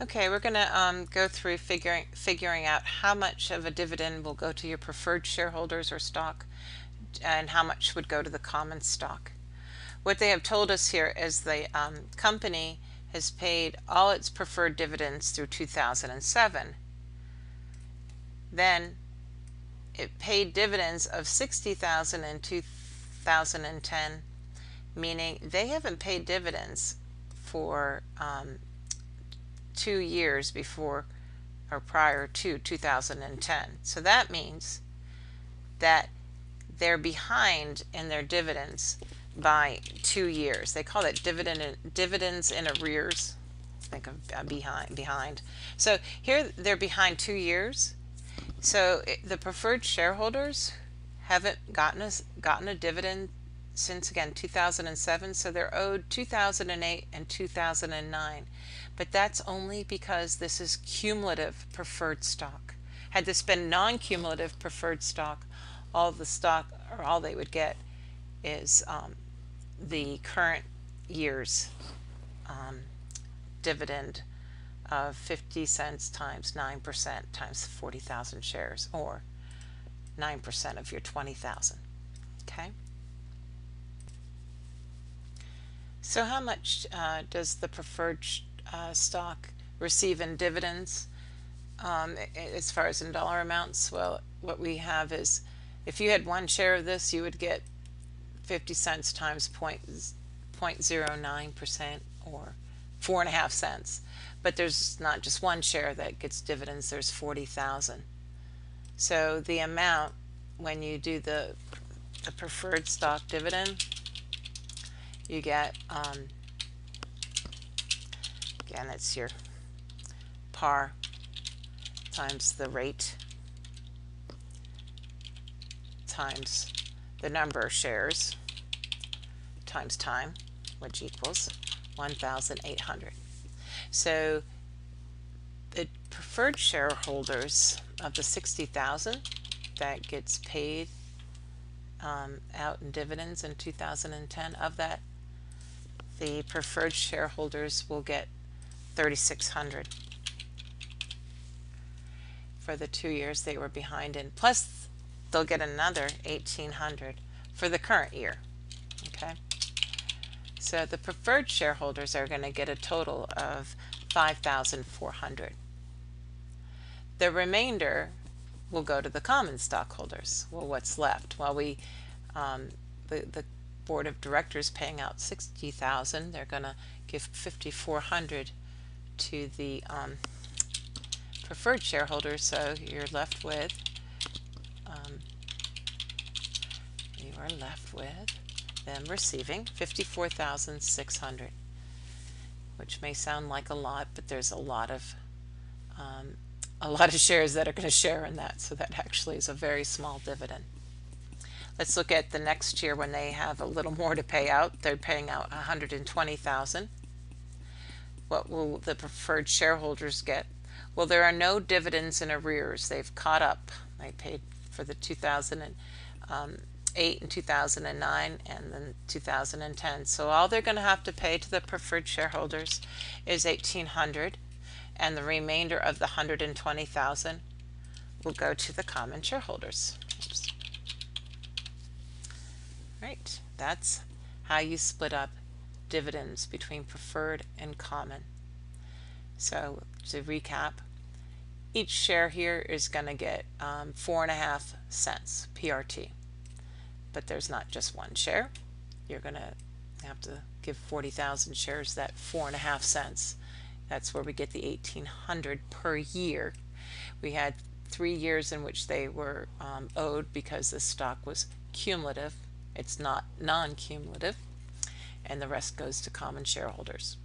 Okay, we're going to go through figuring out how much of a dividend will go to your preferred shareholders or stock and how much would go to the common stock. What they have told us here is the company has paid all its preferred dividends through 2007. Then it paid dividends of $60,000 in 2010, meaning they haven't paid dividends for 2 years before or prior to 2010. So that means that they're behind in their dividends by 2 years. They call it dividends in arrears. Think of behind. So here they're behind 2 years. So the preferred shareholders haven't gotten a dividend since, again, 2007, so they're owed 2008 and 2009. But that's only because this is cumulative preferred stock. Had this been non-cumulative preferred stock, all they would get is the current year's dividend of 50 cents times 9% times 40,000 shares, or 9% of your 20,000. Okay. So how much does the preferred stock receive in dividends as far as in dollar amounts? Well, what we have is, if you had one share of this, you would get 50 cents times 0.09%, or 4.5 cents. But there's not just one share that gets dividends, there's 40,000. So the amount, when you do the preferred stock dividend, you get, again, it's your par times the rate times the number of shares times time, which equals 1,800. So the preferred shareholders of the 60,000 that gets paid out in dividends in 2010, of that, the preferred shareholders will get 3,600 for the 2 years they were behind in, plus they'll get another 1,800 for the current year. Okay, so the preferred shareholders are going to get a total of 5,400. The remainder will go to the common stockholders. Well, what's left? Well, the board of directors paying out 60,000. They're going to give 5,400 to the preferred shareholders. So you're left with them receiving 54,600, which may sound like a lot, but there's a lot of shares that are going to share in that, so that actually is a very small dividend. Let's look at the next year when they have a little more to pay out. They're paying out 120,000. What will the preferred shareholders get? Well, there are no dividends in arrears. They've caught up. They paid for the 2008 and 2009 and then 2010. So all they're going to have to pay to the preferred shareholders is 1,800, and the remainder of the 120,000 will go to the common shareholders. Oops. Right, that's how you split up dividends between preferred and common. So to recap, each share here is going to get 4.5 cents PRT, but there's not just one share. You're going to have to give 40,000 shares that 4.5 cents. That's where we get the 1,800 per year. We had 3 years in which they were owed because the stock was cumulative. It's not non-cumulative, and the rest goes to common shareholders.